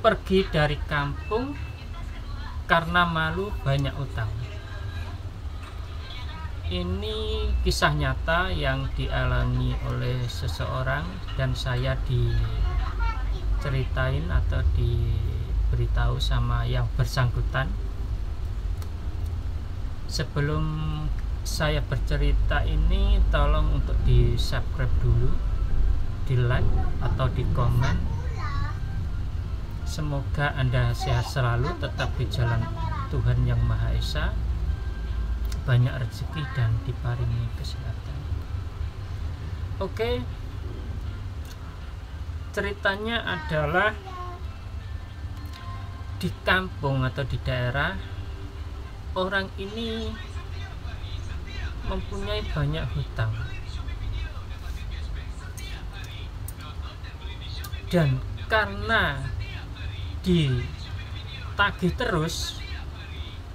pergi dari kampung karena malu banyak utang. Ini kisah nyata yang dialami oleh seseorang dan saya diceritain atau diberitahu sama yang bersangkutan. Sebelum saya bercerita ini, tolong untuk di subscribe dulu, di like atau di komen. Semoga Anda sehat selalu, tetap di jalan Tuhan Yang Maha Esa, banyak rezeki dan diparingi kesehatan. Oke, ceritanya adalah di kampung atau di daerah, orang ini mempunyai banyak hutang, dan karena ditagih terus,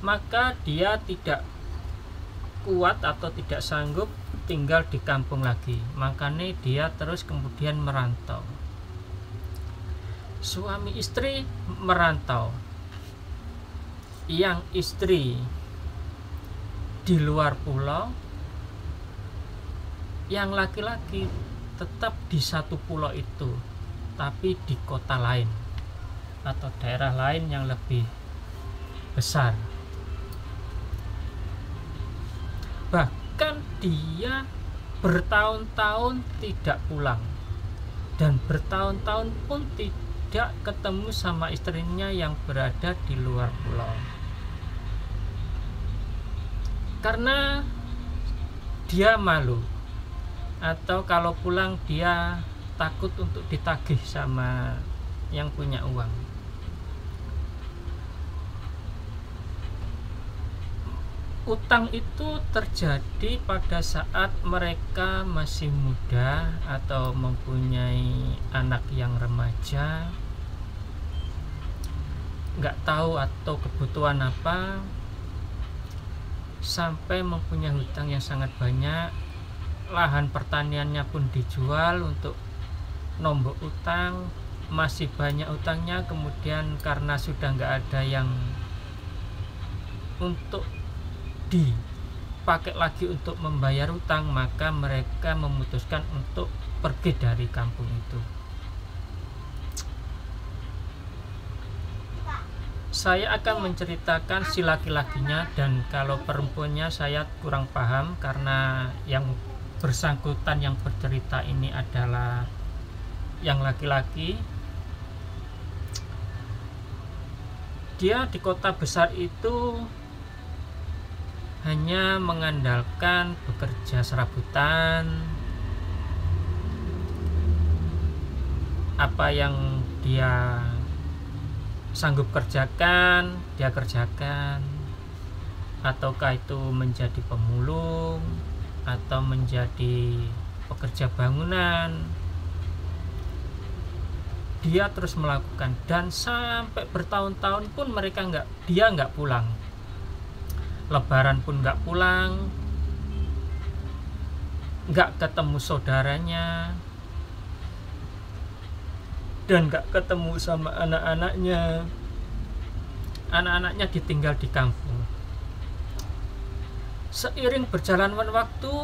maka dia tidak kuat atau tidak sanggup tinggal di kampung lagi. Makanya dia terus kemudian merantau. Suami istri merantau, yang istri di luar pulau, yang laki-laki tetap di satu pulau itu tapi di kota lain atau daerah lain yang lebih besar. Bahkan dia bertahun-tahun tidak pulang, dan bertahun-tahun pun tidak ketemu sama istrinya yang berada di luar pulau, karena dia malu, atau kalau pulang dia takut untuk ditagih sama yang punya uang. Utang itu terjadi pada saat mereka masih muda atau mempunyai anak yang remaja, nggak tahu atau kebutuhan apa, sampai mempunyai hutang yang sangat banyak. Lahan pertaniannya pun dijual untuk nombok utang, masih banyak utangnya. Kemudian karena sudah nggak ada yang untuk dipakai lagi untuk membayar utang, maka mereka memutuskan untuk pergi dari kampung itu. Saya akan menceritakan si laki-lakinya, dan kalau perempuannya saya kurang paham karena yang bersangkutan yang bercerita ini adalah yang laki-laki. Dia di kota besar itu hanya mengandalkan bekerja serabutan, apa yang dia sanggup kerjakan dia kerjakan, ataukah itu menjadi pemulung atau menjadi pekerja bangunan, dia terus melakukan. Dan sampai bertahun-tahun pun dia nggak pulang. Lebaran pun nggak pulang, nggak ketemu saudaranya, dan nggak ketemu sama anak-anaknya. Anak-anaknya ditinggal di kampung. Seiring berjalannya waktu,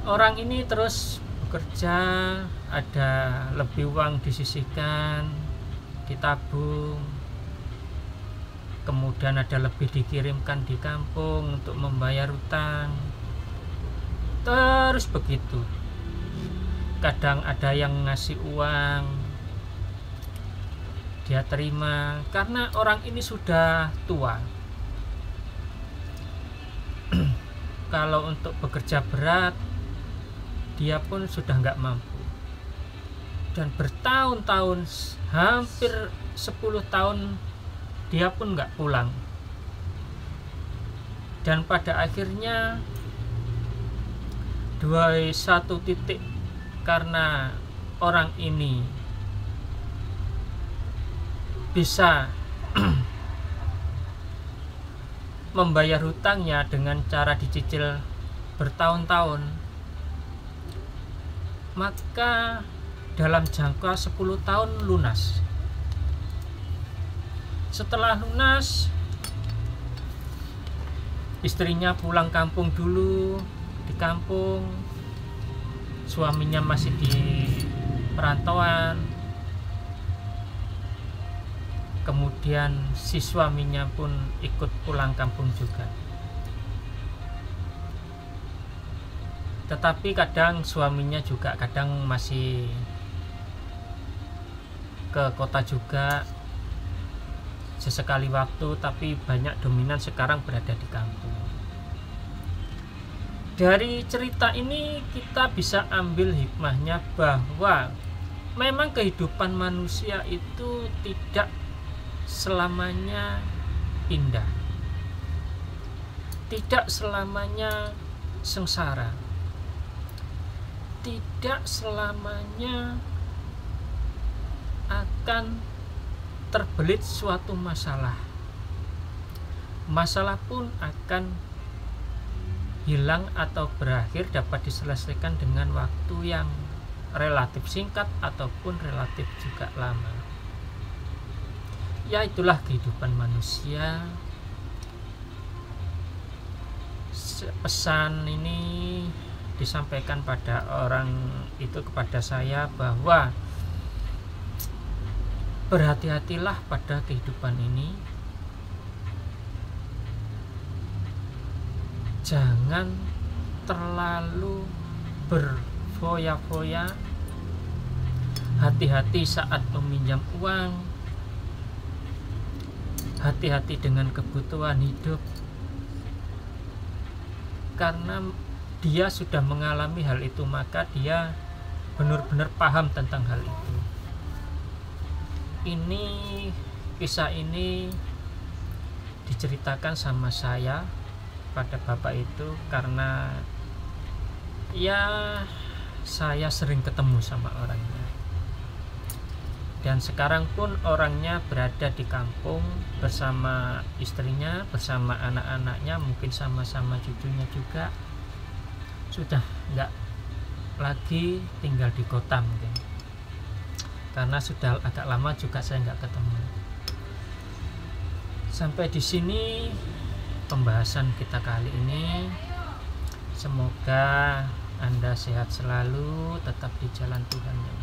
orang ini terus bekerja, ada lebih uang disisihkan, ditabung, kemudian ada lebih dikirimkan di kampung untuk membayar utang. Terus begitu. Kadang ada yang ngasih uang, dia terima, karena orang ini sudah tua. Kalau untuk bekerja berat, dia pun sudah nggak mampu. Dan bertahun-tahun, hampir 10 tahun, dia pun nggak pulang. Dan pada akhirnya satu titik, karena orang ini bisa membayar hutangnya dengan cara dicicil bertahun-tahun, maka dalam jangka 10 tahun lunas. Setelah lunas, istrinya pulang kampung dulu. Di kampung suaminya masih di perantauan. Kemudian si suaminya pun ikut pulang kampung juga. Tetapi kadang suaminya juga kadang masih ke kota juga sesekali waktu, tapi banyak dominan sekarang berada di kampung. Dari cerita ini kita bisa ambil hikmahnya bahwa memang kehidupan manusia itu tidak selamanya indah, tidak selamanya sengsara, tidak selamanya akan terbelit suatu masalah. Masalah pun akan hilang atau berakhir, dapat diselesaikan dengan waktu yang relatif singkat ataupun relatif juga lama. Ya, itulah kehidupan manusia. Pesan ini disampaikan pada orang itu kepada saya bahwa berhati-hatilah pada kehidupan ini. Jangan terlalu berfoya-foya. Hati-hati saat meminjam uang. Hati-hati dengan kebutuhan hidup, karena dia sudah mengalami hal itu, maka dia benar-benar paham tentang hal itu. Kisah ini diceritakan sama saya pada bapak itu karena ya saya sering ketemu sama orangnya. Dan sekarang pun orangnya berada di kampung bersama istrinya, bersama anak-anaknya, mungkin sama-sama cucunya juga. Sudah nggak lagi tinggal di kota mungkin, karena sudah agak lama juga saya nggak ketemu. Sampai di sini pembahasan kita kali ini. Semoga Anda sehat selalu, tetap di jalan Tuhan yang